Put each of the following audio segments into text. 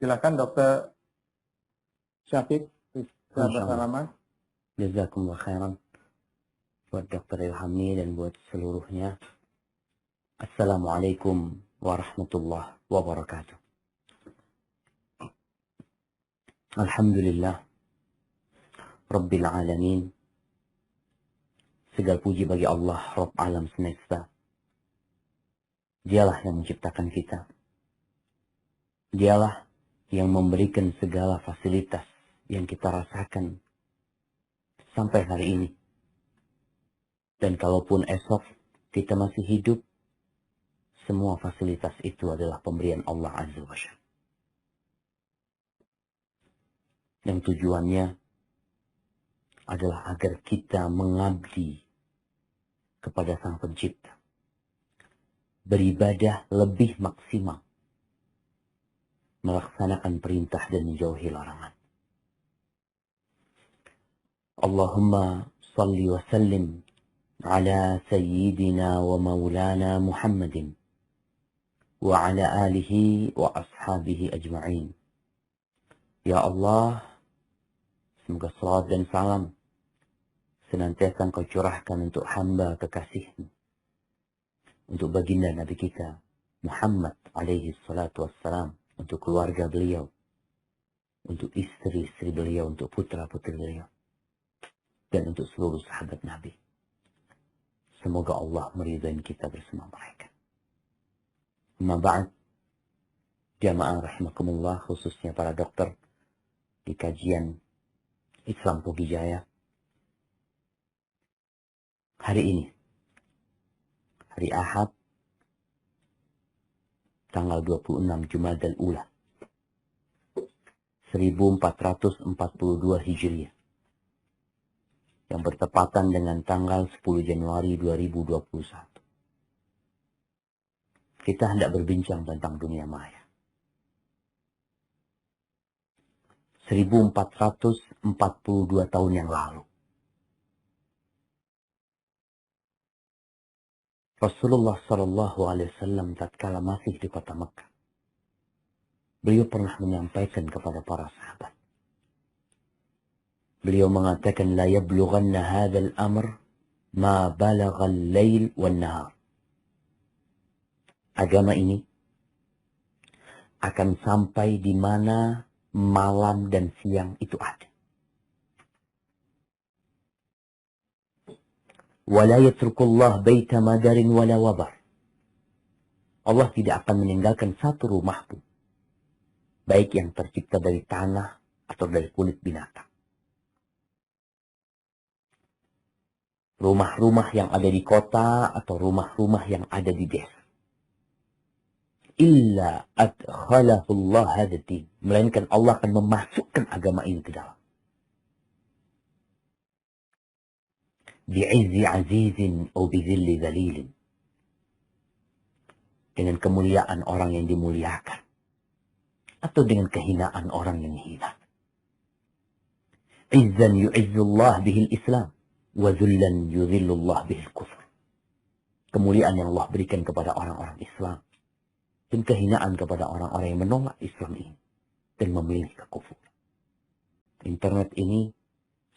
Silakan Dokter Syafiq bisa Masya Allah. bersalaman. Jazakumullah khairan buat Dr. Ilhami dan buat seluruhnya. Assalamualaikum warahmatullahi wabarakatuh. Alhamdulillah Rabbil alamin. Segala puji bagi Allah Rabb alam semesta. Dialah yang menciptakan kita. Dialah yang memberikan segala fasilitas yang kita rasakan sampai hari ini. Dan kalaupun esok kita masih hidup, semua fasilitas itu adalah pemberian Allah Azza wa Jalla. Yang tujuannya adalah agar kita mengabdi kepada Sang Pencipta. Beribadah lebih maksimal. Melaksanakan perintah dan menjauhi larangan. Allahumma salli wa sallim ala sayyidina wa maulana Muhammadin wa ala alihi wa ashabihi ajma'in. Ya Allah, semoga salawat dan salam senantiasa Engkau curahkan untuk hamba kekasih-Mu, untuk baginda Nabi kita Muhammad alaihi salatu wassalam, untuk keluarga beliau, untuk istri-istri beliau, untuk putra-putri beliau, dan untuk seluruh sahabat Nabi. Semoga Allah meridai kita bersama mereka. Amma ba'd, jamaah rahimakumullah, khususnya para dokter di kajian Islam Pugijaya. Hari ini, hari Ahad, tanggal 26 Jumadal Ula, 1442 Hijriah, yang bertepatan dengan tanggal 10 Januari 2021. Kita hendak berbincang tentang dunia maya. 1442 tahun yang lalu, Rasulullah SAW tatkala masih di kota Mekah, beliau pernah menyampaikan kepada para sahabat. Beliau mengatakan, la yablughanna hadzal amr ma balagha al-lail wan nahar. Agama ini akan sampai di mana malam dan siang itu ada. Wala yatrukullah baita madarin wala wabar. Allah tidak akan meninggalkan satu rumah pun, baik yang tercipta dari tanah atau dari kulit binatang. Rumah-rumah yang ada di kota atau rumah-rumah yang ada di desa. Illa adkhalahu Allah hadzal, melainkan Allah akan memasukkan agama ini ke dalam. Bi'izzi azizin atau bizilli dzalilin. Dengan kemuliaan orang yang dimuliakan, atau dengan kehinaan orang yang hina. Izzan yu'izzullah bihil Islam, wa dhullan yudhillullah bihil kufr. Kemuliaan yang Allah berikan kepada orang-orang Islam, dan kehinaan kepada orang-orang yang menolak Islam ini dan memilih kekufuran. Internet ini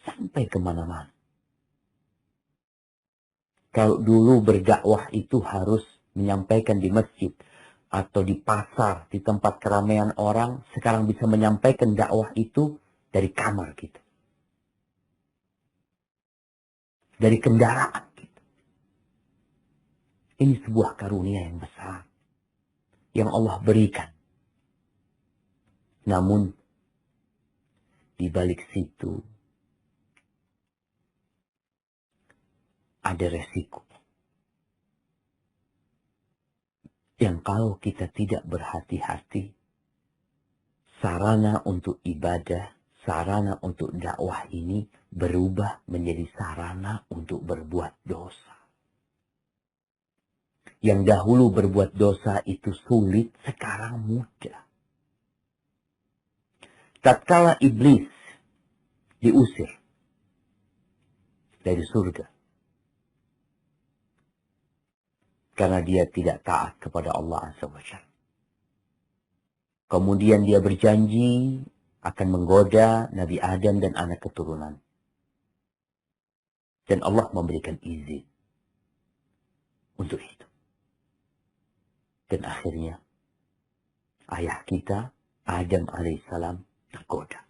sampai kemana-mana. Kalau dulu berdakwah itu harus menyampaikan di masjid atau di pasar, di tempat keramaian orang, sekarang bisa menyampaikan dakwah itu dari kamar kita, dari kendaraan kita. Ini sebuah karunia yang besar yang Allah berikan. Namun di balik situ ada resiko yang kalau kita tidak berhati-hati, sarana untuk ibadah, sarana untuk dakwah ini berubah menjadi sarana untuk berbuat dosa. Yang dahulu berbuat dosa itu sulit, sekarang mudah. Tatkala iblis diusir dari surga karena dia tidak taat kepada Allah Azza wa Jalla, Kemudian dia berjanji akan menggoda Nabi Adam dan anak keturunan. Dan Allah memberikan izin untuk itu. Dan akhirnya ayah kita Adam alaihissalam tergoda.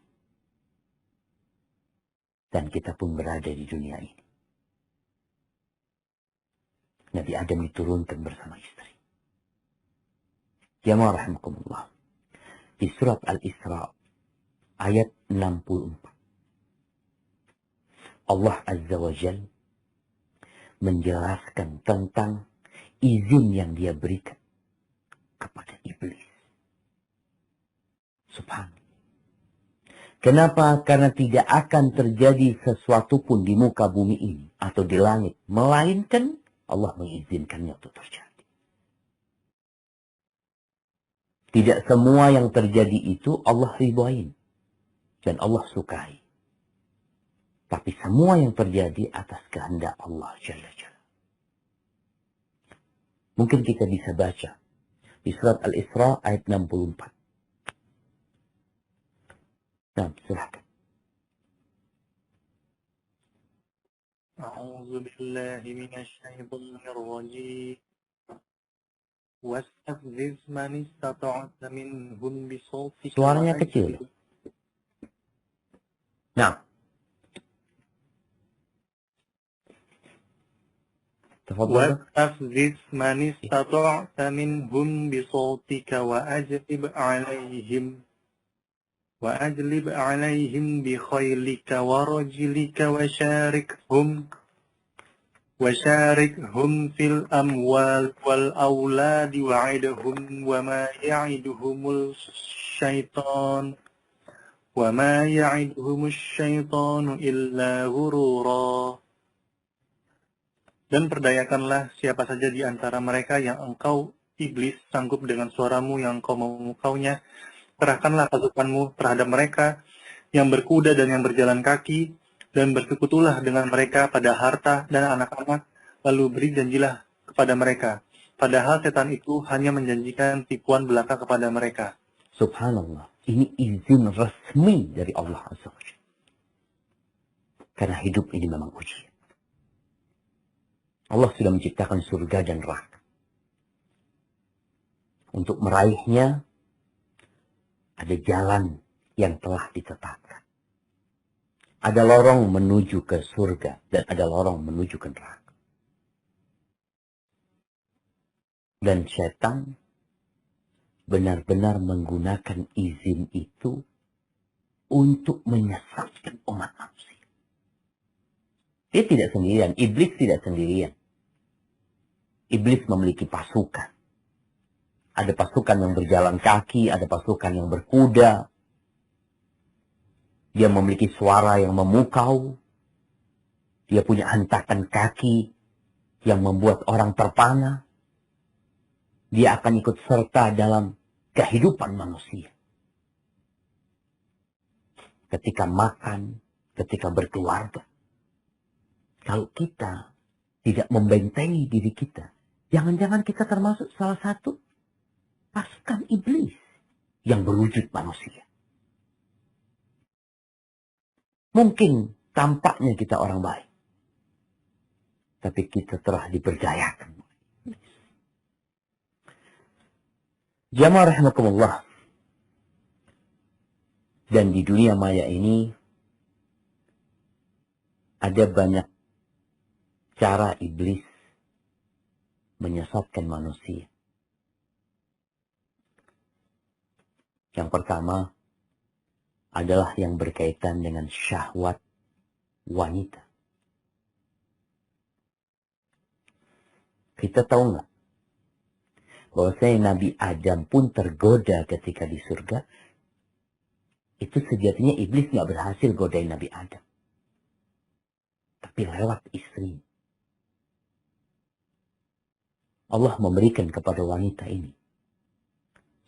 Dan kita pun berada di dunia ini. Nabi Adam diturunkan bersama istri. Jamaah rahimakumullah. Di surat Al-Isra ayat 64. Allah Azza wa Jal menjelaskan tentang izin yang dia berikan kepada iblis. Subhanallah. Kenapa? Karena tidak akan terjadi sesuatu pun di muka bumi ini atau di langit, melainkan Allah mengizinkannya untuk terjadi. Tidak semua yang terjadi itu Allah ridhoin dan Allah sukai. Tapi semua yang terjadi atas kehendak Allah Jalla Jalla. Mungkin kita bisa baca di surat Al-Isra ayat 64. Nah, silahkan. A'udzu billahi minasyaitonir rajim. Wastafziz man istata'ta minhum bisawtika. Suaranya kecil. Nah. واستفزز من استطعت منهم بصوتك وأجلب عليهم بخيلك ورجلك وشاركهم في الأموال والأولاد وعدهم وما يعدهم الشيطان إلا غرورا. Dan perdayakanlah siapa saja di antara mereka yang engkau, iblis, sanggup dengan suaramu yang engkau memukaunya. Kerahkanlah pasukanmu terhadap mereka yang berkuda dan yang berjalan kaki, dan bersekutulah dengan mereka pada harta dan anak-anak, lalu beri janjilah kepada mereka. Padahal setan itu hanya menjanjikan tipuan belaka kepada mereka. Subhanallah, ini izin resmi dari Allah Azza wa Jalla. Karena hidup ini memang ujian. Allah sudah menciptakan surga dan neraka. Untuk meraihnya, ada jalan yang telah ditetapkan. Ada lorong menuju ke surga dan ada lorong menuju ke neraka. Dan setan benar-benar menggunakan izin itu untuk menyesatkan umat manusia. Dia tidak sendirian, iblis tidak sendirian. Iblis memiliki pasukan. Ada pasukan yang berjalan kaki, ada pasukan yang berkuda. Dia memiliki suara yang memukau. Dia punya hentakan kaki yang membuat orang terpana. Dia akan ikut serta dalam kehidupan manusia. Ketika makan, ketika berkeluarga. Kalau kita tidak membentengi diri kita, jangan-jangan kita termasuk salah satu pasukan iblis yang berwujud manusia. Mungkin tampaknya kita orang baik, tapi kita telah diberdayakan. Jamaah rahimakumullah. Dan di dunia maya ini ada banyak cara iblis menyesatkan manusia. Yang pertama adalah yang berkaitan dengan syahwat wanita. Kita tahu nggak bahwasanya Nabi Adam pun tergoda ketika di surga? Itu sejatinya iblis nggak berhasil godain Nabi Adam, tapi lewat istri. Allah memberikan kepada wanita ini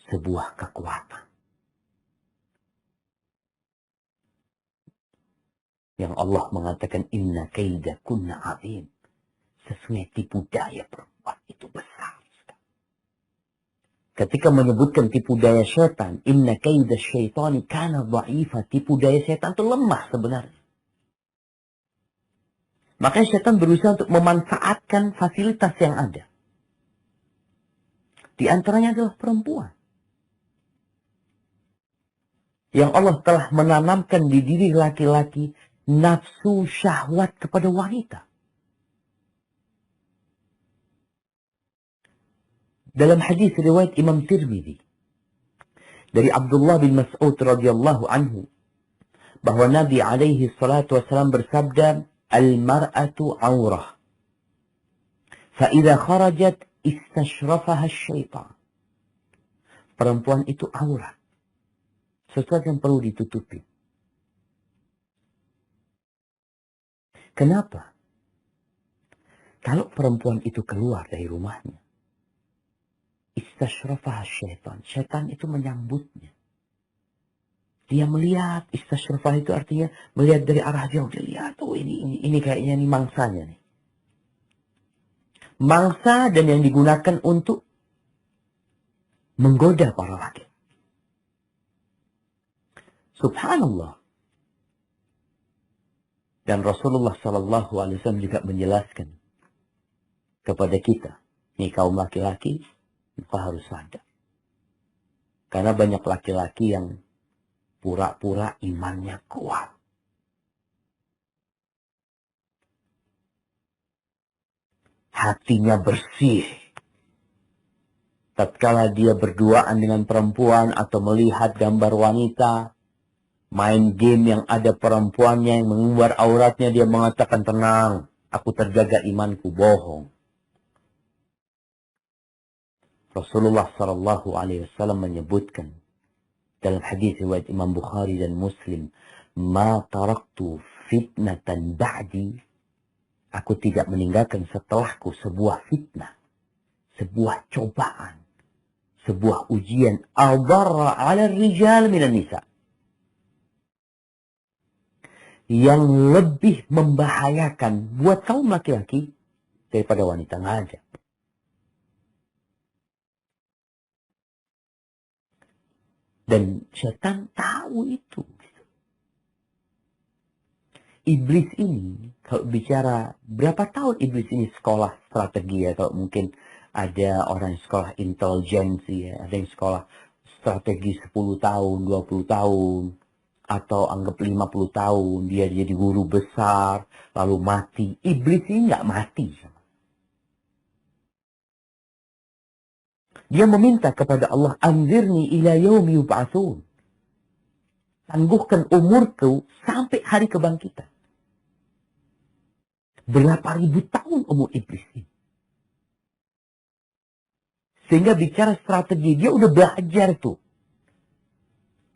sebuah kekuatan yang Allah mengatakan inna kaida kunna azim. Sesungguhnya tipu daya perempuan itu besar. ketika menyebutkan tipu daya syaitan, inna kaida syaitani kana dha'ifa, tipu daya syaitan itu lemah sebenarnya. Makanya syaitan berusaha untuk memanfaatkan fasilitas yang ada. Di antaranya adalah perempuan. Yang Allah telah menanamkan di diri laki-laki nafsu syahwat kepada wanita. Dalam hadis riwayat Imam Tirmidzi dari Abdullah bin Mas'ud radhiyallahu anhu bahwa Nabi alaihi salatu wasallam bersabda, "Al-mar'atu 'aurah. Fa idza kharajat istashrafaha asy-syaitan." Perempuan itu aurat. Sesuatu yang perlu ditutupi. Kenapa? Kalau perempuan itu keluar dari rumahnya, istashrafaha syaitan. Syaitan itu menyambutnya. Dia melihat, istashrafaha itu artinya melihat dari arah jauh. Dia lihat, oh ini kayaknya ini mangsanya nih. Mangsa dan yang digunakan untuk menggoda para laki. Subhanallah. Dan Rasulullah SAW juga menjelaskan kepada kita, nih kaum laki-laki, maka harus sadar. Karena banyak laki-laki yang pura-pura imannya kuat. Hatinya bersih. Tatkala dia berduaan dengan perempuan atau melihat gambar wanita, main game yang ada perempuannya yang mengumbar auratnya, dia mengatakan, tenang, aku terjaga imanku. Bohong. Rasulullah SAW menyebutkan dalam hadis riwayat Imam Bukhari dan Muslim, "Ma taraktu fitnatan ba'di." Aku tidak meninggalkan setelahku sebuah fitnah, sebuah cobaan, sebuah ujian adharra 'ala rijal minan nisa, yang lebih membahayakan buat kaum laki-laki daripada wanita. Nggak ada. Dan setan tahu itu. Iblis ini, kalau bicara berapa tahun iblis ini sekolah strategi ya, kalau mungkin ada orang yang sekolah intelijensi ya, ada yang sekolah strategi 10 tahun, 20 tahun, atau anggap 50 tahun, dia jadi guru besar, lalu mati. Iblis ini nggak mati. Dia meminta kepada Allah, anzirni ila yaumi yub'atsun. Tangguhkan umurku sampai hari kebangkitan. Berapa ribu tahun umur iblis ini. Sehingga bicara strategi, dia udah belajar tuh.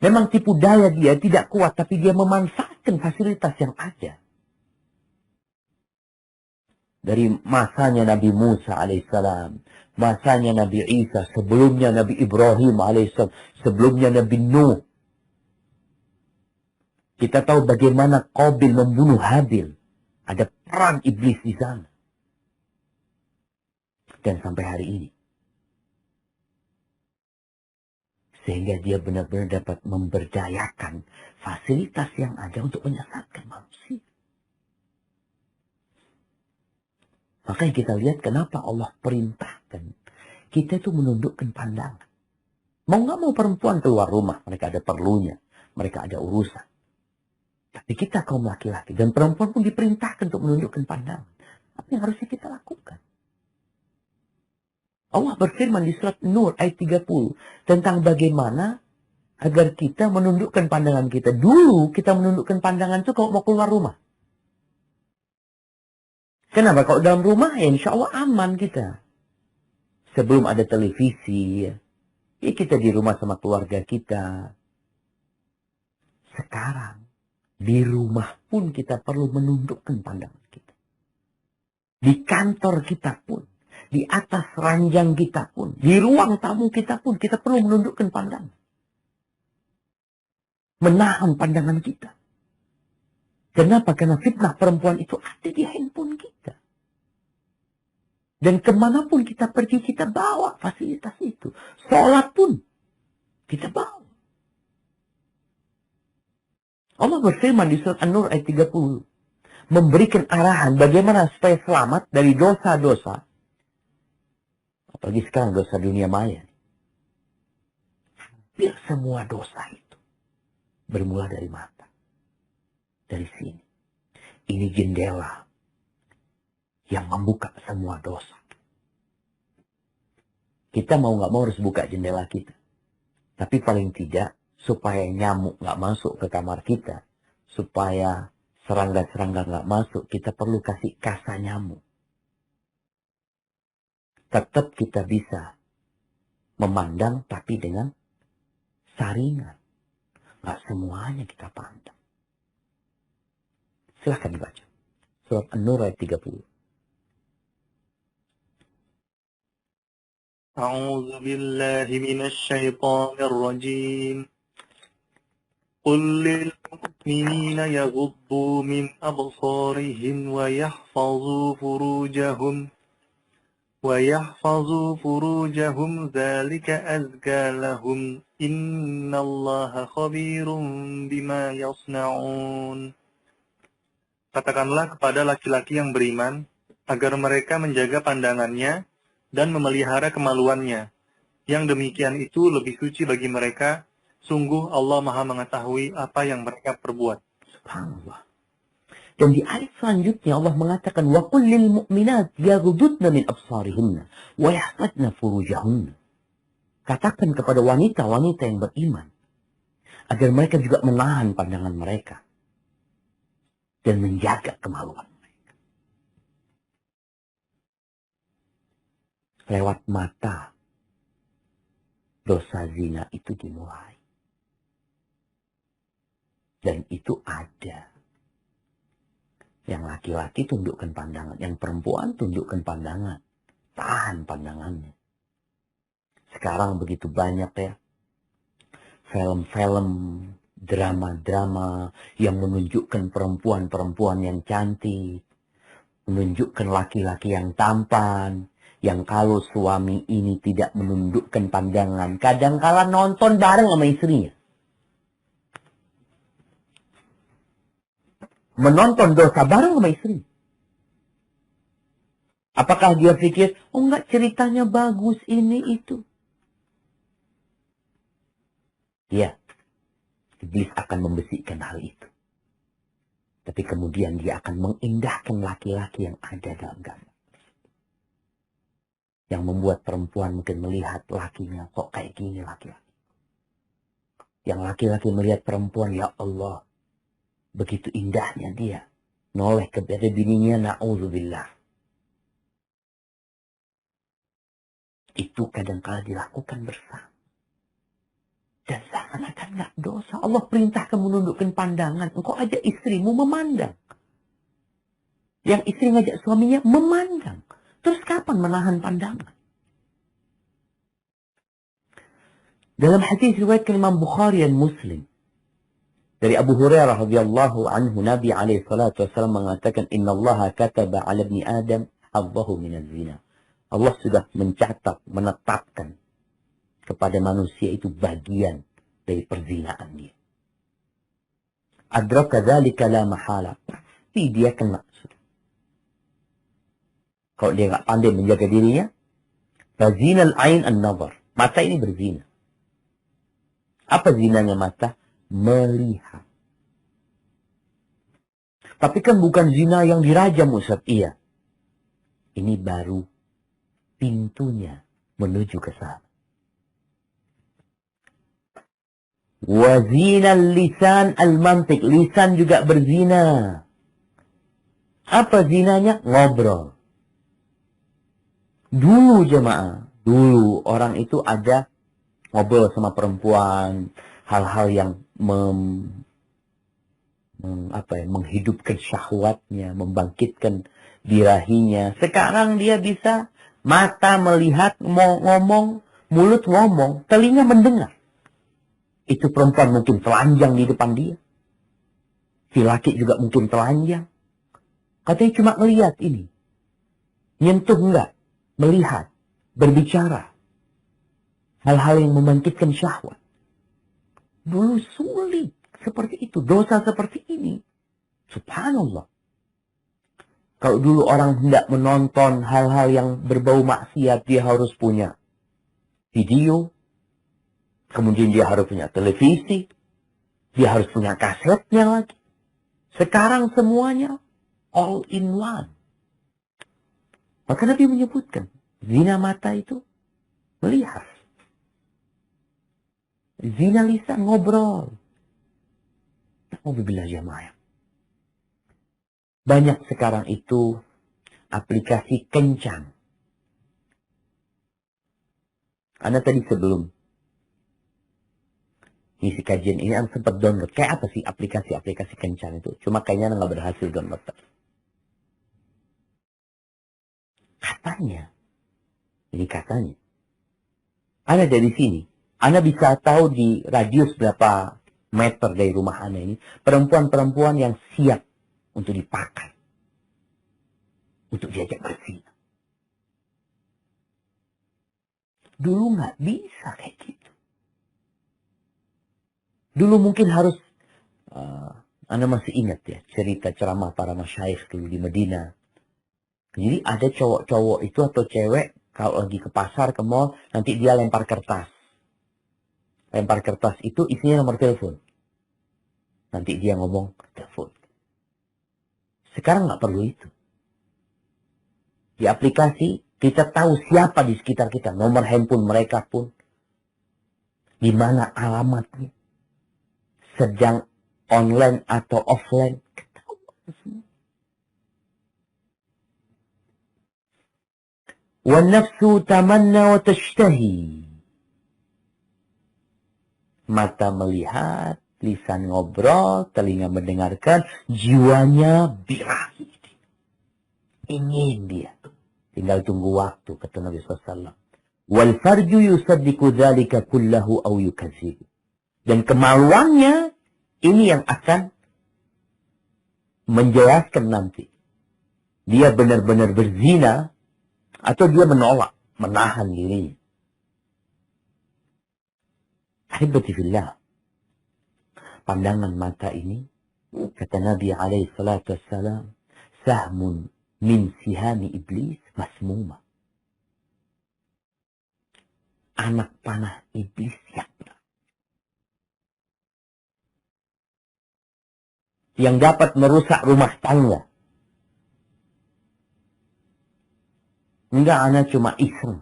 Memang tipu daya dia tidak kuat, tapi dia memanfaatkan fasilitas yang ada. Dari masanya Nabi Musa alaihissalam, masanya Nabi Isa, sebelumnya Nabi Ibrahim alaihissalam, sebelumnya Nabi Nuh. Kita tahu bagaimana Qabil membunuh Habil. Ada peran iblis di sana. Dan sampai hari ini. Sehingga dia benar-benar dapat memberdayakan fasilitas yang ada untuk menyesatkan manusia. Makanya kita lihat kenapa Allah perintahkan kita itu menundukkan pandangan. Mau nggak mau perempuan keluar rumah, mereka ada perlunya, mereka ada urusan. Tapi kita kaum laki-laki dan perempuan pun diperintahkan untuk menundukkan pandangan. Apa yang harusnya kita lakukan? Allah berfirman di surat Nur ayat 30 tentang bagaimana agar kita menundukkan pandangan kita. Dulu kita menundukkan pandangan itu kalau mau keluar rumah. Kenapa? Kalau dalam rumah ya insya Allah aman kita. Sebelum ada televisi, ya kita di rumah sama keluarga kita. Sekarang, di rumah pun kita perlu menundukkan pandangan kita. Di kantor kita pun, di atas ranjang kita pun, di ruang tamu kita pun, kita perlu menundukkan pandangan. Menahan pandangan kita. Kenapa? Karena fitnah perempuan itu ada di handphone kita. Dan kemanapun kita pergi, kita bawa fasilitas itu. Sholat pun kita bawa. Allah berfirman di surat An-Nur ayat 30. Memberikan arahan bagaimana supaya selamat dari dosa-dosa. Apalagi sekarang dosa dunia maya. Hampir semua dosa itu bermula dari mata. Dari sini. Ini jendela yang membuka semua dosa. Kita mau nggak mau harus buka jendela kita. Tapi paling tidak, supaya nyamuk nggak masuk ke kamar kita, supaya serangga-serangga nggak masuk, kita perlu kasih kasa nyamuk. Tetap kita bisa memandang, tapi dengan saringan. Nggak semuanya kita pandang. Silahkan dibaca. Surat An-Nur ayat 30. أعوذ بالله من الشيطان الرجيم قل للمؤمنين يغضوا من أبصارهم ويحفظوا فروجهم ذلك أزكى لهم إن الله خبير بما يصنعون. Katakanlah kepada laki-laki yang beriman agar mereka menjaga pandangannya dan memelihara kemaluannya. Yang demikian itu lebih suci bagi mereka. Sungguh Allah Maha mengetahui apa yang mereka perbuat. Subhanallah. Dan di ayat selanjutnya Allah mengatakan وَقُلْ لِلْمُؤْمِنَاتِ يَغْضُضْنَ مِنْ أَبْصَارِهِنَّ وَيَحْفَظْنَ فُرُوجَهُنَّ. Katakan kepada wanita-wanita yang beriman agar mereka juga menahan pandangan mereka dan menjaga kemaluan. Lewat mata, dosa zina itu dimulai. Dan itu ada. Yang laki-laki tundukkan pandangan, yang perempuan tundukkan pandangan. Tahan pandangannya. Sekarang begitu banyak ya, film-film, drama-drama yang menunjukkan perempuan-perempuan yang cantik. Menunjukkan laki-laki yang tampan. Yang kalau suami ini tidak menundukkan pandangan, kadang-kala nonton bareng sama istrinya. Menonton dosa bareng sama istrinya. Apakah dia pikir, oh enggak, ceritanya bagus ini itu. Ya, iblis akan membisikkan hal itu. Tapi kemudian dia akan mengindahkan laki-laki yang ada dalam gambar. Yang membuat perempuan mungkin melihat lakinya, kok kayak gini laki-laki. Yang laki-laki melihat perempuan, ya Allah, begitu indahnya dia. Noleh kepada bininya, na'udzubillah. Itu kadang-kala dilakukan bersama. Dan seakan-akan nggak dosa. Allah perintahkan menundukkan pandangan. Engkau ajak istrimu memandang. Yang istri ngajak suaminya memandang. Terus kapan menahan pandangan? Dalam hadis riwayat Imam Bukhari dan Muslim dari Abu Hurairah radhiyallahu anhu, Nabi alaihi salatu wasallam mengatakan, "Innallaha kataba 'ala ibni Adam haddahu minaz zina." Allah sudah mencatat, menetapkan kepada manusia itu bagian dari perzinaan dia. Adraka dzalika la mahala. Pasti dia kena. Kalau dia nggak pandai menjaga dirinya, fazinal ain an-nazar. Mata ini berzina. Apa zinanya mata? Melihat. Tapi kan bukan zina yang dirajam, Ustaz. Iya. Ini baru pintunya menuju ke sana. Wazinal lisan al-mantik. Lisan juga berzina. Apa zinanya? Ngobrol. Dulu jemaah, dulu orang itu ada ngobrol sama perempuan, hal-hal yang menghidupkan syahwatnya, membangkitkan birahinya. Sekarang dia bisa mata melihat, ngomong, mulut ngomong, telinga mendengar. Itu perempuan mungkin telanjang di depan dia. Si laki juga mungkin telanjang. Katanya cuma ngelihat ini. Nyentuh enggak. melihat, berbicara hal-hal yang membangkitkan syahwat. Dulu sulit seperti itu, dosa seperti ini. Subhanallah. Kalau dulu orang hendak menonton hal-hal yang berbau maksiat, dia harus punya video, kemudian dia harus punya televisi, dia harus punya kasetnya lagi. Sekarang semuanya all in one. Maka Nabi menyebutkan, zina mata itu melihat. Zina lisan ngobrol. Alhamdulillah jamaah. Banyak sekarang itu aplikasi kencan. Anda tadi sebelum ngisi kajian ini, Anda sempat download. Kayak apa sih aplikasi-aplikasi kencan itu? Cuma kayaknya Anda nggak berhasil download. Katanya, ini katanya, Anda dari sini, Anda bisa tahu di radius berapa meter dari rumah Anda ini, perempuan-perempuan yang siap untuk dipakai, untuk diajak berzina. Dulu nggak bisa kayak gitu. Dulu mungkin harus, Anda masih ingat ya, cerita ceramah para masyayikh dulu di Medina. Jadi ada cowok-cowok itu atau cewek, kalau lagi ke pasar, ke mall, nanti dia lempar kertas. Lempar kertas itu isinya nomor telepon. Nanti dia ngomong, telepon. Sekarang nggak perlu itu. Di aplikasi, kita tahu siapa di sekitar kita. Nomor handphone mereka pun. Di mana alamatnya. Sedang online atau offline. Ketahuan semua. وَالنَّفْسُ تَمَنَّى وَتَشْتَهِي. Mata melihat, lisan ngobrol, telinga mendengarkan, jiwanya birahi. Ingin dia. Tinggal tunggu waktu, kata Nabi SAW. وَالْفَرْجُ يُصَدِّقُ ذَلِكَ كُلَّهُ أَوْ يُكَذِّبُ. Dan kemaluannya, ini yang akan menjelaskan nanti. Dia benar-benar berzina, atau dia menolak, menahan dirinya. Ahibati fillah. Pandangan mata ini, kata Nabi SAW, sahmun min sihami iblis masmuma. Anak panah iblis yang dapat merusak rumah tangga. Enggak, anak cuma iseng.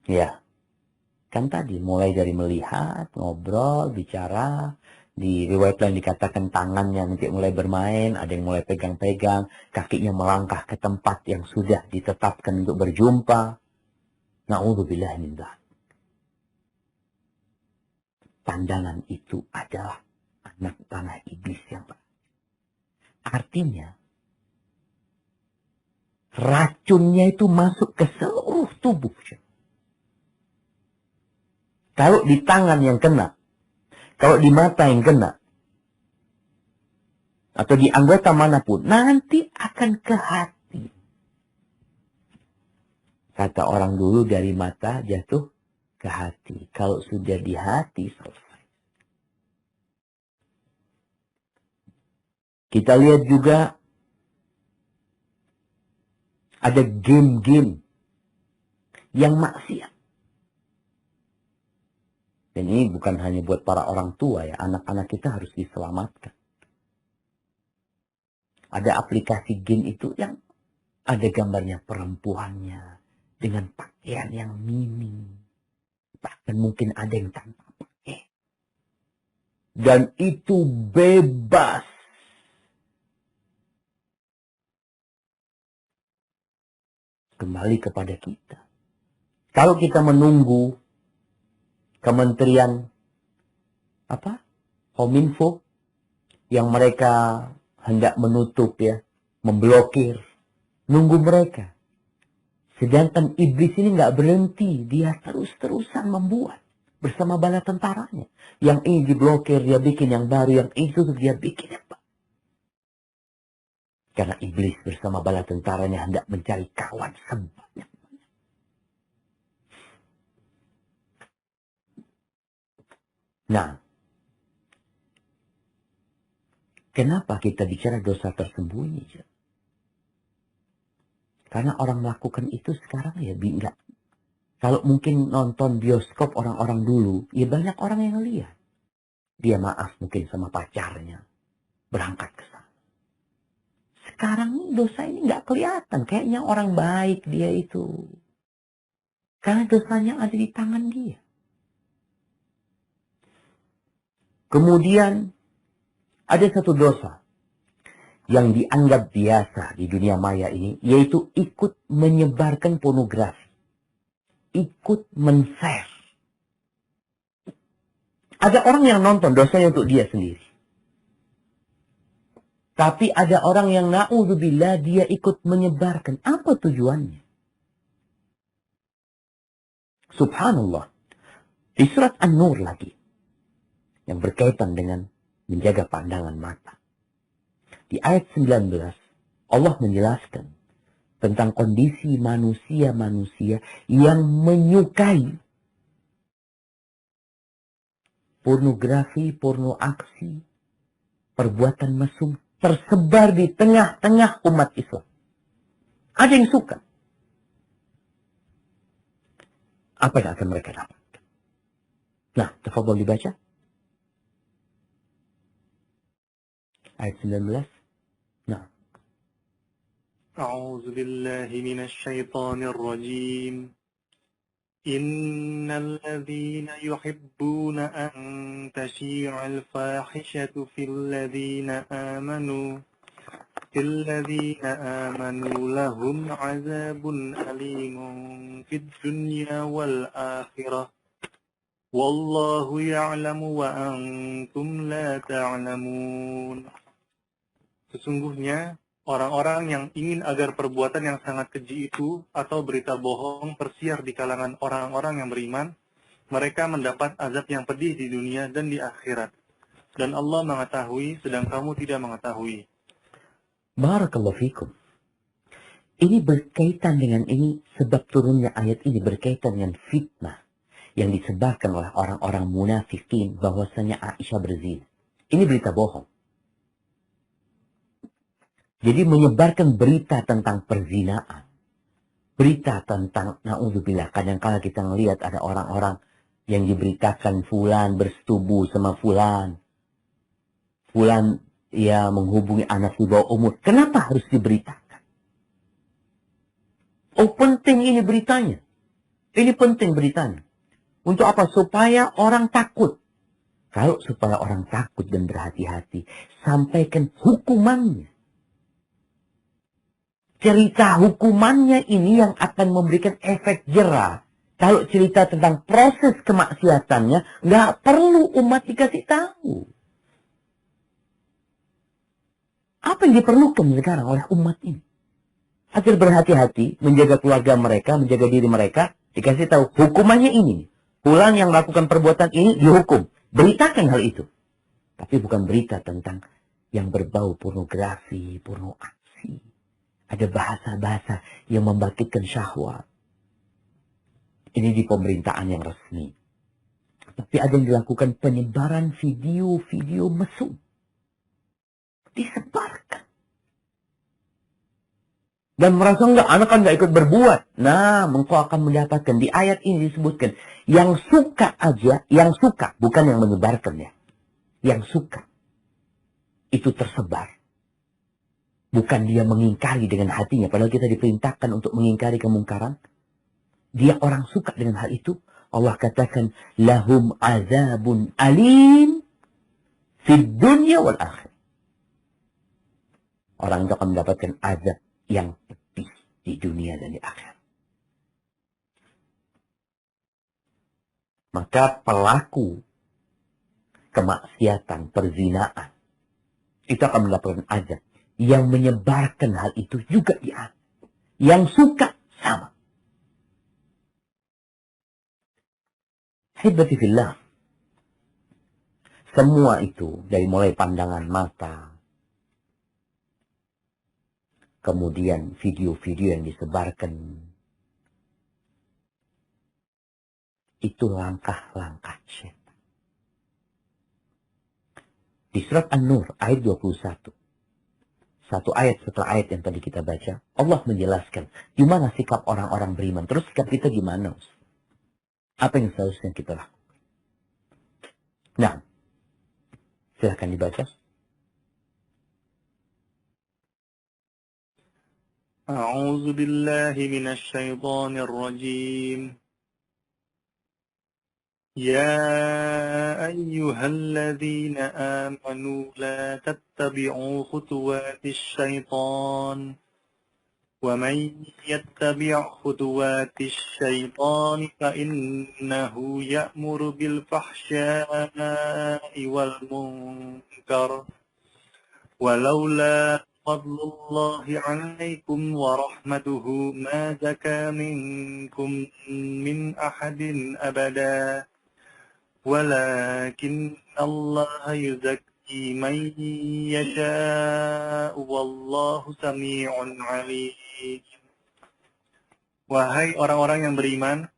Ya. Kan tadi mulai dari melihat, ngobrol, bicara. Di riwayat lain dikatakan tangannya nanti mulai bermain, ada yang mulai pegang-pegang, kakinya melangkah ke tempat yang sudah ditetapkan untuk berjumpa. Na'udzubillah min dzalik. Pandangan itu adalah anak panah iblis yang artinya racunnya itu masuk ke seluruh tubuh. Kalau di tangan yang kena, kalau di mata yang kena, atau di anggota manapun, nanti akan ke hati. Kata orang dulu, dari mata jatuh ke hati. Kalau sudah di hati, selesai. Kita lihat juga ada game-game yang maksiat. Dan ini bukan hanya buat para orang tua ya, anak-anak kita harus diselamatkan. Ada aplikasi game itu yang ada gambarnya perempuannya dengan pakaian yang mini. Bahkan mungkin ada yang tanpa pakai. Dan itu bebas. Kembali kepada kita. Kalau kita menunggu Kementerian Kominfo yang mereka hendak menutup ya, memblokir, nunggu mereka. Sedangkan iblis ini nggak berhenti, dia terus-terusan membuat bersama bala tentaranya. Yang ini diblokir, dia bikin yang baru, yang itu dia bikin yang baru. Karena iblis bersama bala tentaranya hendak mencari kawan sebanyak. Nah, kenapa kita bicara dosa tersembunyi? Karena orang melakukan itu sekarang ya enggak. Kalau mungkin nonton bioskop orang-orang dulu, ya banyak orang yang lihat. Dia maaf mungkin sama pacarnya, berangkat ke sana. Sekarang dosa ini nggak kelihatan. Kayaknya orang baik dia itu. Karena dosanya ada di tangan dia. Kemudian ada satu dosa yang dianggap biasa di dunia maya ini, yaitu ikut menyebarkan pornografi. Ikut men-share. Ada orang yang nonton dosanya untuk dia sendiri. Tapi ada orang yang na'udzubillah dia ikut menyebarkan. Apa tujuannya? Subhanallah. Di surat An-Nur lagi. Yang berkaitan dengan menjaga pandangan mata. Di ayat 19. Allah menjelaskan tentang kondisi manusia-manusia yang menyukai pornografi, porno aksi, perbuatan mesum tersebar di tengah-tengah umat Islam. Ada yang suka. Apa yang akan mereka dapat? Nah, tafadhol dibaca. Ayat 19. Nah. A'udzu billahi minasy syaithanir rajim. Innal ladzina yuhibbuna an tashi'al fahishatu fil ladzina amanu lahum 'adzabun alimun fid dunya wal akhirah. Wallahu ya'lamu wa antum la ta'lamun. Sesungguhnya orang-orang yang ingin agar perbuatan yang sangat keji itu atau berita bohong tersiar di kalangan orang-orang yang beriman, mereka mendapat azab yang pedih di dunia dan di akhirat. Dan Allah mengetahui, sedang kamu tidak mengetahui. Barakallahu fikum. Ini berkaitan dengan ini, sebab turunnya ayat ini berkaitan dengan fitnah yang disebarkan oleh orang-orang munafikin bahwasanya Aisyah berzina. Ini berita bohong. Jadi menyebarkan berita tentang perzinaan. Berita tentang, na'udzubillah, kadang-kadang kita melihat ada orang-orang yang diberitakan fulan bersetubuh sama fulan. Fulan ya menghubungi anak di bawah umur. Kenapa harus diberitakan? Oh, penting ini beritanya. Ini penting beritanya. Untuk apa? Supaya orang takut. Kalau supaya orang takut dan berhati-hati, sampaikan hukumannya. Cerita hukumannya ini yang akan memberikan efek jera. Kalau cerita tentang proses kemaksiatannya, nggak perlu umat dikasih tahu. Apa yang diperlukan sekarang oleh umat ini? Agar berhati-hati, menjaga keluarga mereka, menjaga diri mereka, dikasih tahu hukumannya ini. Fulan yang melakukan perbuatan ini dihukum. Beritakan hal itu. Tapi bukan berita tentang yang berbau pornografi, porno aksi. Ada bahasa-bahasa yang membangkitkan syahwat. Ini di pemerintahan yang resmi. Tapi ada yang dilakukan penyebaran video-video mesum. Disebarkan. Dan merasa enggak, anak kan enggak ikut berbuat. Nah, engkau akan mendapatkan. Di ayat ini disebutkan. Yang suka aja, yang suka. Bukan yang menyebarkannya. Yang suka. Itu tersebar. Bukan dia mengingkari dengan hatinya. Padahal kita diperintahkan untuk mengingkari kemungkaran. Dia orang suka dengan hal itu. Allah katakan. Lahum azabun alim. Fid dunya wal akhir. Orang itu akan mendapatkan azab yang pedih di dunia dan di akhirat. Maka pelaku kemaksiatan, perzinaan. Itu akan mendapatkan azab. Yang menyebarkan hal itu juga dia. Yang suka sama. Hibati fillah. Semua itu dari mulai pandangan mata, kemudian video-video yang disebarkan, itu langkah-langkah syaitan. Di surat An-Nur ayat 21, satu ayat setelah ayat yang tadi kita baca, Allah menjelaskan gimana sikap orang-orang beriman. Terus sikap kita gimana? Apa yang seharusnya kita lakukan? Nah, silahkan dibaca. A'udzu billahi minasy syaithanir rajim. يا أيها الذين آمنوا لا تتبعوا خطوات الشيطان ومن يتبع خطوات الشيطان فإنه يأمر بالفحشاء والمنكر ولولا فضل الله عليكم ورحمته ما زكى منكم من أحد أبدا ولكن الله يزكي من يشاء والله سميع عليم. Wahai orang-orang yang beriman,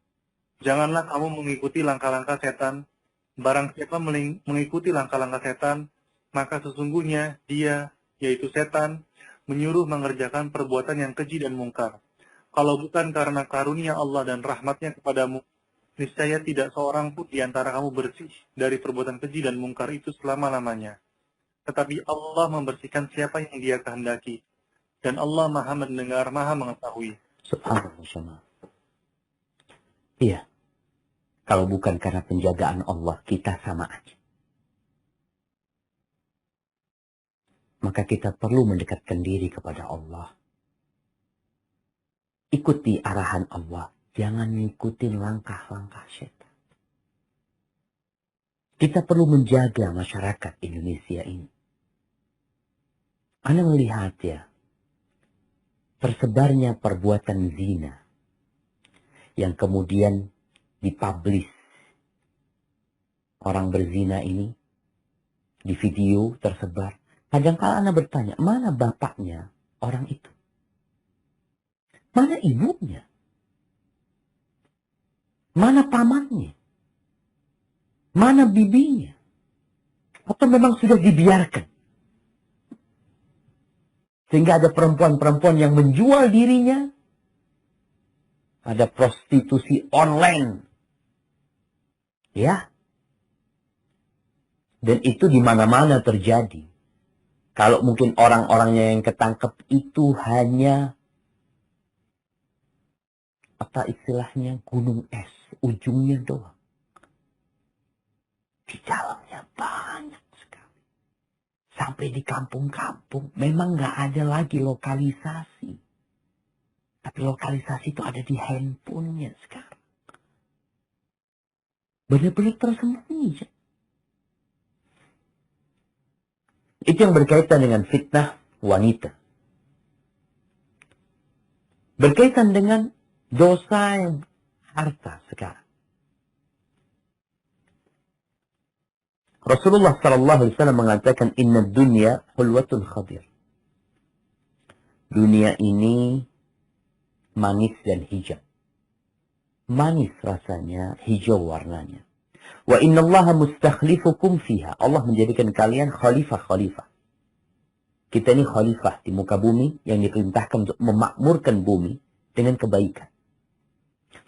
janganlah kamu mengikuti langkah-langkah setan. Barang siapa mengikuti langkah-langkah setan, maka sesungguhnya dia, yaitu setan, menyuruh mengerjakan perbuatan yang keji dan mungkar. Kalau bukan karena karunia Allah dan rahmatnya kepadamu, niscaya tidak seorang pun di antara kamu bersih dari perbuatan keji dan mungkar itu selama-lamanya. Tetapi Allah membersihkan siapa yang Dia kehendaki. Dan Allah Maha mendengar, Maha mengetahui. Subhanallah. Iya. Kalau bukan karena penjagaan Allah, kita sama aja. Maka kita perlu mendekatkan diri kepada Allah. Ikuti arahan Allah. Jangan ngikutin langkah-langkah syaitan. Kita perlu menjaga masyarakat Indonesia ini. Anda melihat ya, tersebarnya perbuatan zina yang kemudian dipublish. Orang berzina ini di video tersebar. Kadang-kala Anda bertanya, mana bapaknya orang itu? Mana ibunya? Mana pamannya? Mana bibinya? Atau memang sudah dibiarkan? Sehingga ada perempuan-perempuan yang menjual dirinya. Ada prostitusi online. Ya. Dan itu di mana-mana terjadi. Kalau mungkin orang-orangnya yang ketangkep itu hanya, apa istilahnya, gunung es. Ujungnya doang. Di dalamnya banyak sekali. Sampai di kampung-kampung memang nggak ada lagi lokalisasi. Tapi lokalisasi itu ada di handphonenya sekarang. Benar-benar tersembunyi. Itu yang berkaitan dengan fitnah wanita. Berkaitan dengan dosa yang harta sekarang. Rasulullah SAW mengatakan, Inna dunya hulwatul khadir. Dunia ini manis dan hijau. Manis rasanya, hijau warnanya. Wa inna allaha mustakhlifukum fiha. Allah menjadikan kalian khalifah-khalifah. Kita ini khalifah di muka bumi yang diperintahkan untuk memakmurkan bumi dengan kebaikan.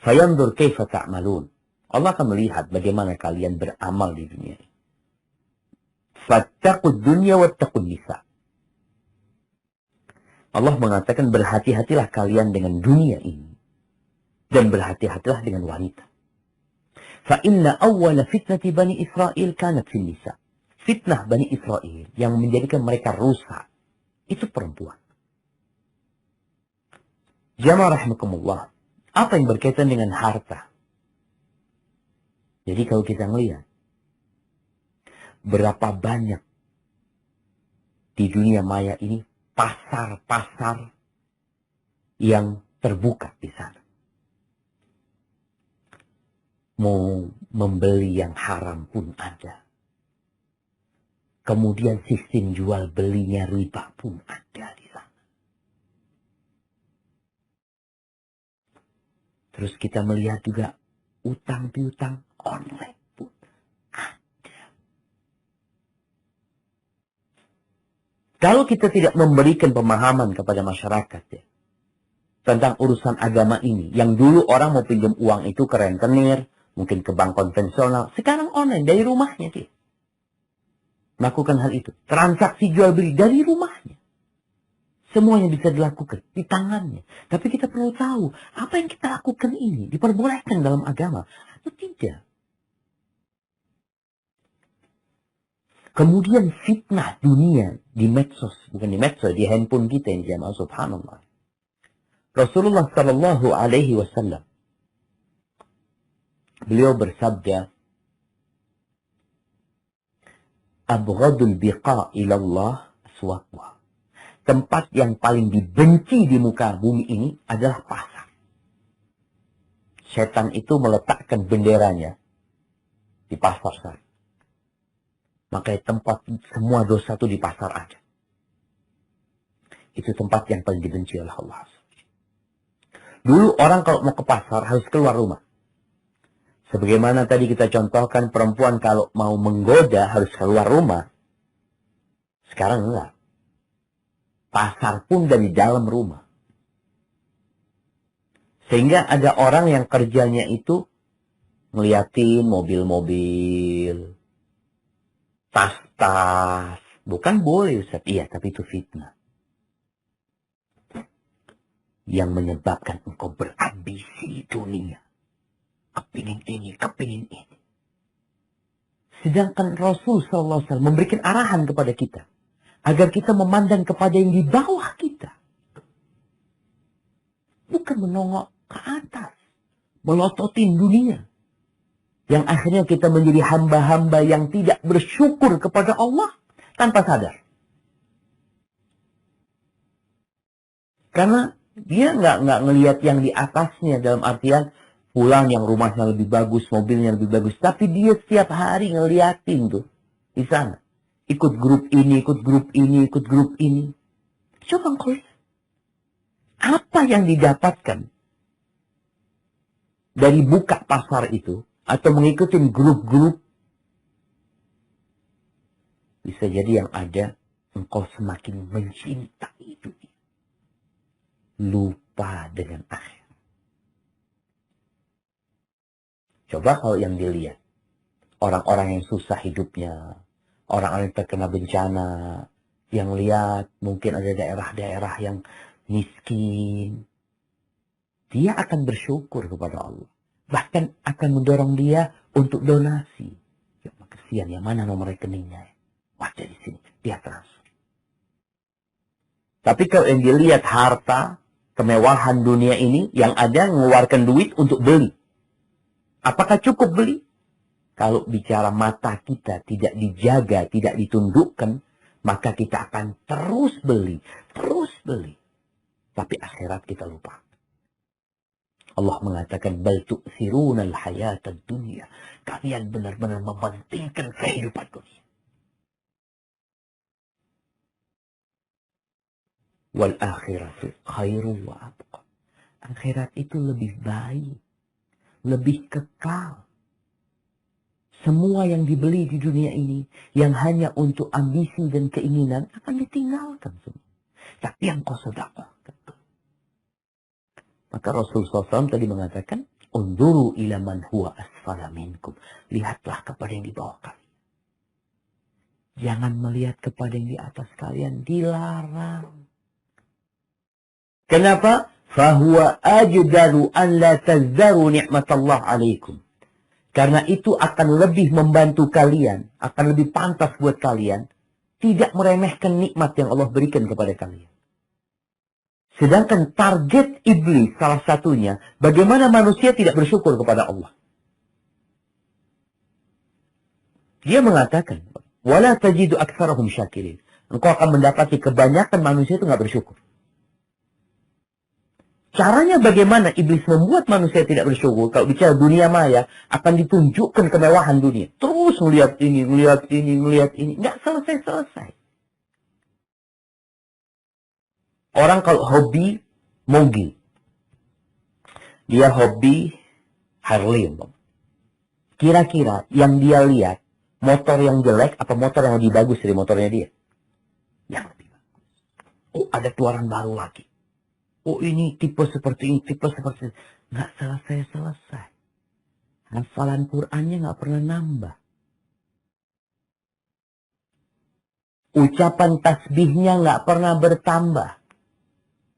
Fayandur kaifa ta'malun. Allah akan melihat bagaimana kalian beramal di dunia ini. Fattaqud dunya wattaqun nisa. Allah mengatakan berhati-hatilah kalian dengan dunia ini. Dan berhati-hatilah dengan wanita. Fa inna awwala fitnati Bani Israel kanat fil nisa. Fitnah Bani Israel yang menjadikan mereka rusak. Itu perempuan. Jamaah rahimakumullah. Apa yang berkaitan dengan harta? Jadi kalau kita melihat berapa banyak di dunia maya ini pasar-pasar yang terbuka di sana. Mau membeli yang haram pun ada. Kemudian sistem jual belinya riba pun ada di sana. Terus kita melihat juga utang piutang online pun ada. Kalau kita tidak memberikan pemahaman kepada masyarakat ya, tentang urusan agama ini, yang dulu orang mau pinjam uang itu ke rentenir, mungkin ke bank konvensional, sekarang online dari rumahnya dia melakukan hal itu. Transaksi jual beli dari rumahnya. Semuanya bisa dilakukan di tangannya. Tapi kita perlu tahu, apa yang kita lakukan ini diperbolehkan dalam agama atau tidak. Kemudian fitnah dunia di medsos, bukan di medsos, di handphone kita ini jamaah, subhanallah. Rasulullah sallallahu alaihi wasallam beliau bersabda, "Abghadul biqa ila Allah aswaqwa." Tempat yang paling dibenci di muka bumi ini adalah pasar. Setan itu meletakkan benderanya di pasar sana. Makanya tempat semua dosa itu di pasar ada. Itu tempat yang paling dibenci oleh Allah. Dulu orang kalau mau ke pasar harus keluar rumah. Sebagaimana tadi kita contohkan, perempuan kalau mau menggoda harus keluar rumah. Sekarang enggak. Pasar pun dari dalam rumah. Sehingga ada orang yang kerjanya itu ngeliatin mobil-mobil, tas-tas. Bukan boleh Ustaz. Iya, tapi itu fitnah. Yang menyebabkan engkau berambisi dunia. Kepingin ini, kepingin ini. Sedangkan Rasul SAW memberikan arahan kepada kita. Agar kita memandang kepada yang di bawah kita. Bukan menongok ke atas. Melototin dunia. Yang akhirnya kita menjadi hamba-hamba yang tidak bersyukur kepada Allah tanpa sadar. Karena dia nggak ngelihat yang di atasnya, dalam artian pulang yang rumahnya lebih bagus, mobilnya lebih bagus. Tapi dia setiap hari ngeliatin tuh di sana. Ikut grup ini, ikut grup ini, ikut grup ini. Coba engkau lihat. Apa yang didapatkan dari buka pasar itu, atau mengikuti grup-grup, bisa jadi yang ada, engkau semakin mencintai dunia. Lupa dengan akhir. Coba kalau yang dilihat, orang-orang yang susah hidupnya, orang-orang yang terkena bencana, yang lihat mungkin ada daerah-daerah yang miskin, dia akan bersyukur kepada Allah. Bahkan akan mendorong dia untuk donasi. Ya, kesian ya, mana nomor rekeningnya? Wah, di sini, dia transfer. Tapi kalau yang dilihat harta, kemewahan dunia ini, yang ada mengeluarkan duit untuk beli. Apakah cukup beli? Kalau bicara mata kita tidak dijaga, tidak ditundukkan, maka kita akan terus beli, terus beli. Tapi akhirat kita lupa. Allah mengatakan, bal tu'thiruna al-hayata dunya. Kalian benar-benar mementingkan kehidupan dunia. Wal akhiratu khairu wa abqa. Akhirat itu lebih baik, lebih kekal. Semua yang dibeli di dunia ini, yang hanya untuk ambisi dan keinginan, akan ditinggalkan semua. Tapi yang kau sedekahkan. Maka Rasulullah SAW tadi mengatakan, Unduru ila man huwa asfala minkum. Lihatlah kepada yang di bawah kalian. Jangan melihat kepada yang di atas kalian. Dilarang. Kenapa? Fahuwa ajdaru an la tazdaru ni'matallah alaikum. Karena itu akan lebih membantu kalian, akan lebih pantas buat kalian, tidak meremehkan nikmat yang Allah berikan kepada kalian. Sedangkan target iblis salah satunya, bagaimana manusia tidak bersyukur kepada Allah. Dia mengatakan, wala tajidu aktsarahum syakirin. Engkau akan mendapati kebanyakan manusia itu nggak bersyukur. Caranya bagaimana iblis membuat manusia tidak bersyukur? Kalau bicara dunia maya, akan ditunjukkan kemewahan dunia. Terus melihat ini, melihat ini, melihat ini. Nggak selesai-selesai. Orang kalau hobi, mogi. Dia hobi Harley. Kira-kira yang dia lihat, motor yang jelek apa motor yang lebih bagus dari motornya dia? Yang lebih bagus. Oh, ada keluaran baru lagi. Oh, ini tipe seperti ini, tipe seperti ini. Nggak selesai-selesai. Hafalan Qur'annya nggak pernah nambah. Ucapan tasbihnya nggak pernah bertambah.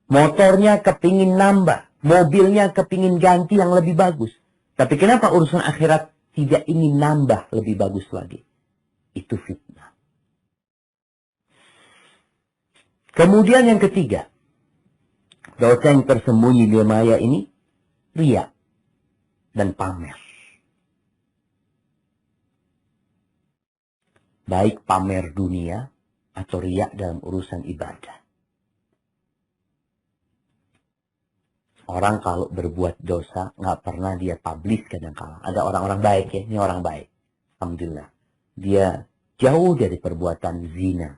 Motornya kepingin nambah. Mobilnya kepingin ganti yang lebih bagus. Tapi kenapa urusan akhirat tidak ingin nambah lebih bagus lagi? Itu fitnah. Kemudian yang ketiga. Dosa yang tersembunyi di maya ini. Riya dan pamer. Baik pamer dunia atau riya dalam urusan ibadah. Orang kalau berbuat dosa, nggak pernah dia publish kadang-kala. Ada orang-orang baik ya, ini orang baik. Alhamdulillah. Dia jauh dari perbuatan zina.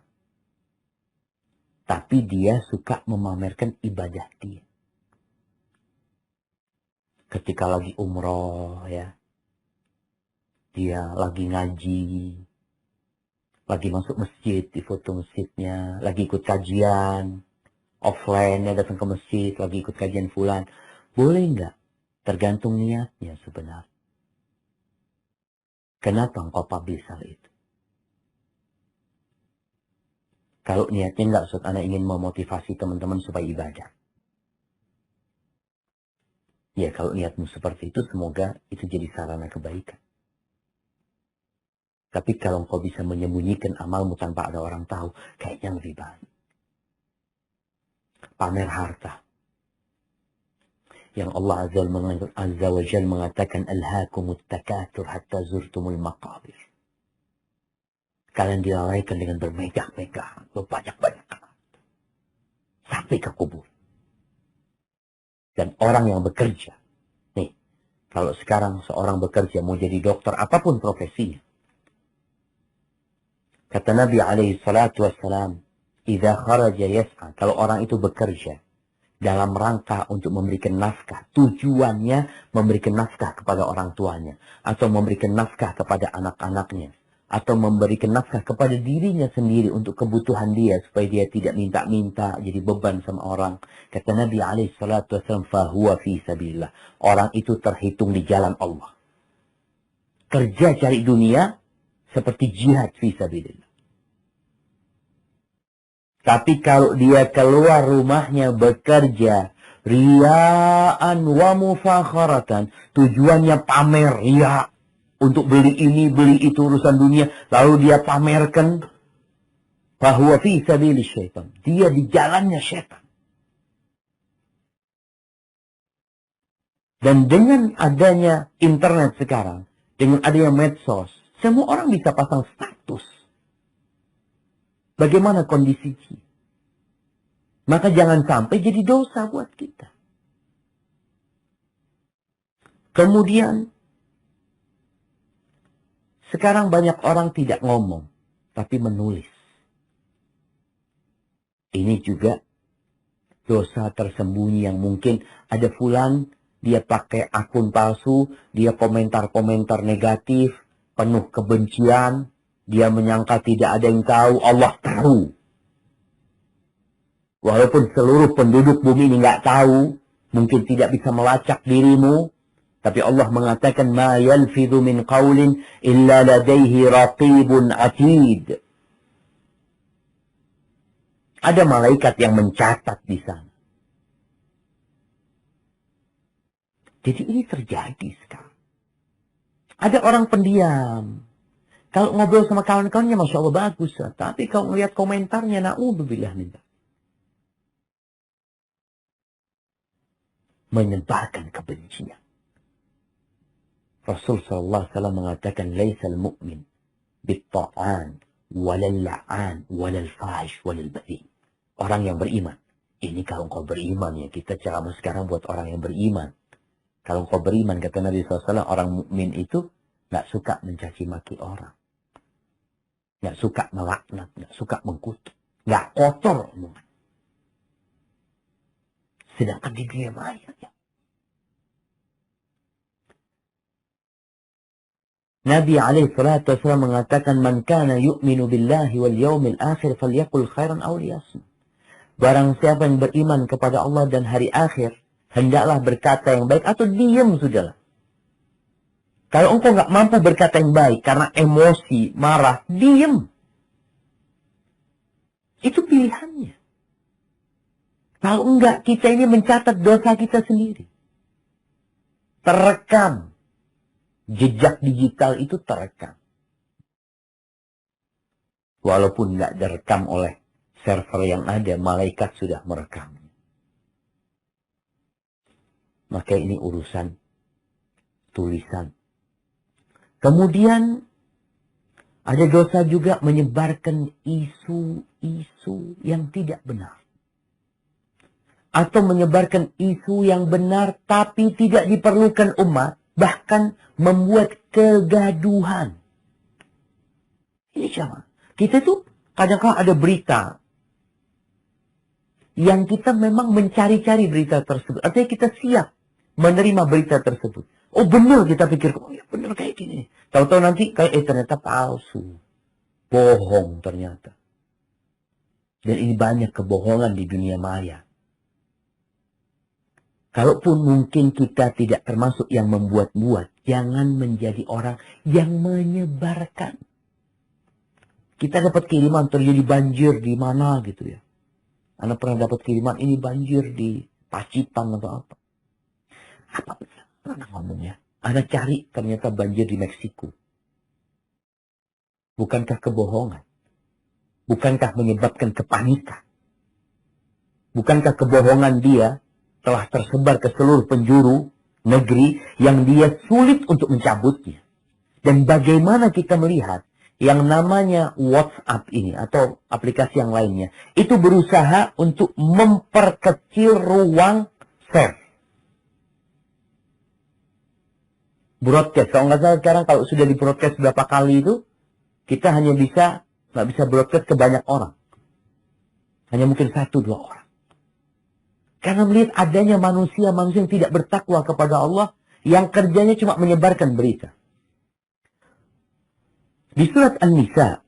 Tapi dia suka memamerkan ibadah dia. Ketika lagi umroh ya. Dia lagi ngaji. Lagi masuk masjid, di foto masjidnya. Lagi ikut kajian. Offline ya, datang ke masjid, lagi ikut kajian fulan. Boleh nggak? Tergantung niatnya sebenarnya. Kenapa engkau publish hal itu? Kalau niatnya nggak, Ustaz, Anda ingin memotivasi teman-teman supaya ibadah. Ya, kalau niatmu seperti itu, semoga itu jadi sarana kebaikan. Tapi kalau engkau bisa menyembunyikan amalmu tanpa ada orang tahu, kayaknya lebih baik. Pamer harta. Yang Allah Azza wa Jal mengatakan, Alhaakumut takatur hatta zurtumul maqabir. Kalian dilalaikan dengan bermegah-megah, berbanyak-banyak. Sampai ke kubur. Dan orang yang bekerja. Nih, kalau sekarang seorang bekerja mau jadi dokter, apapun profesinya. Kata Nabi alaihi salatu wassalam, Idza kharaja yas'a, kalau orang itu bekerja dalam rangka untuk memberikan nafkah, tujuannya memberikan nafkah kepada orang tuanya, atau memberikan nafkah kepada anak-anaknya, atau memberikan nafkah kepada dirinya sendiri untuk kebutuhan dia, supaya dia tidak minta-minta, jadi beban sama orang. Kata Nabi alaihi salatu wassalam, fahuwa fi sabilillah. Orang itu terhitung di jalan Allah. Kerja cari dunia seperti jihad fi sabilillah. Tapi kalau dia keluar rumahnya bekerja riya'an wa mufakharatan, tujuannya pamer, riya, untuk beli ini, beli itu, urusan dunia, lalu dia pamerkan, fahuwa fi sabilis syaitan. Dia di jalannya syaitan. Dan dengan adanya internet sekarang, dengan adanya medsos, semua orang bisa pasang status. Bagaimana kondisinya? Maka jangan sampai jadi dosa buat kita. Kemudian, sekarang banyak orang tidak ngomong, tapi menulis. Ini juga dosa tersembunyi yang mungkin ada fulan, dia pakai akun palsu, dia komentar-komentar negatif, penuh kebencian, dia menyangka tidak ada yang tahu, Allah tahu. Walaupun seluruh penduduk bumi ini nggak tahu, mungkin tidak bisa melacak dirimu, tapi Allah mengatakan, ma yalfidhu min qawlin illa ladaihi raqibun atid. Ada malaikat yang mencatat di sana. Jadi ini terjadi sekarang. Ada orang pendiam. Kalau ngobrol sama kawan-kawannya, Masya Allah bagus. Tapi kalau ngelihat komentarnya, na'udzubillah minta. Menyebarkan kebencian. Rasul SAW mengatakan, Laisal mu'min bitta'an, walal la'an, walal fahish, walal badin. Orang yang beriman. Ini kalau engkau beriman ya, kita ceramah sekarang buat orang yang beriman. Kalau engkau beriman, kata Nabi SAW, orang mukmin itu nggak suka mencaci maki orang. Nggak suka melaknat, nggak suka mengkutuk. Nggak kotor omongan. Sedangkan di dunia maya ya. Nabi SAW mengatakan, "Man kana yu'minu billahi wal yawmil akhir falyaqul khairan aw liyasmut." Barang siapa yang beriman kepada Allah dan hari akhir, hendaklah berkata yang baik atau diam sudahlah. Kalau engkau nggak mampu berkata yang baik karena emosi, marah, diam. Itu pilihannya. Kalau enggak, kita ini mencatat dosa kita sendiri. Terekam. Jejak digital itu terekam. Walaupun nggak direkam oleh server yang ada, malaikat sudah merekam. Maka ini urusan tulisan. Kemudian ada dosa juga menyebarkan isu-isu yang tidak benar. Atau menyebarkan isu yang benar tapi tidak diperlukan umat. Bahkan membuat kegaduhan. Ini siapa? Kita tuh kadang-kadang ada berita. Yang kita memang mencari-cari berita tersebut. Artinya kita siap menerima berita tersebut. Oh benar, kita pikir, oh ya benar kayak gini. Tahu-tahu nanti kayak ternyata palsu. Bohong ternyata. Dan ini banyak kebohongan di dunia maya. Kalaupun mungkin kita tidak termasuk yang membuat-buat, jangan menjadi orang yang menyebarkan. Kita dapat kiriman terjadi banjir di mana gitu ya. Anda pernah dapat kiriman ini banjir di Pacitan atau apa. Apa pernah ngomongnya? Anda cari ternyata banjir di Meksiko. Bukankah kebohongan? Bukankah menyebabkan kepanikan? Bukankah kebohongan dia telah tersebar ke seluruh penjuru negeri yang dia sulit untuk mencabutnya. Dan bagaimana kita melihat yang namanya WhatsApp ini atau aplikasi yang lainnya itu berusaha untuk memperkecil ruang share. Broadcast, kalau nggak salah sekarang kalau sudah di broadcast berapa kali itu kita hanya nggak bisa broadcast ke banyak orang. Hanya mungkin 1-2 orang. Karena melihat adanya manusia-manusia yang tidak bertakwa kepada Allah, yang kerjanya cuma menyebarkan berita. Di surat An-Nisa,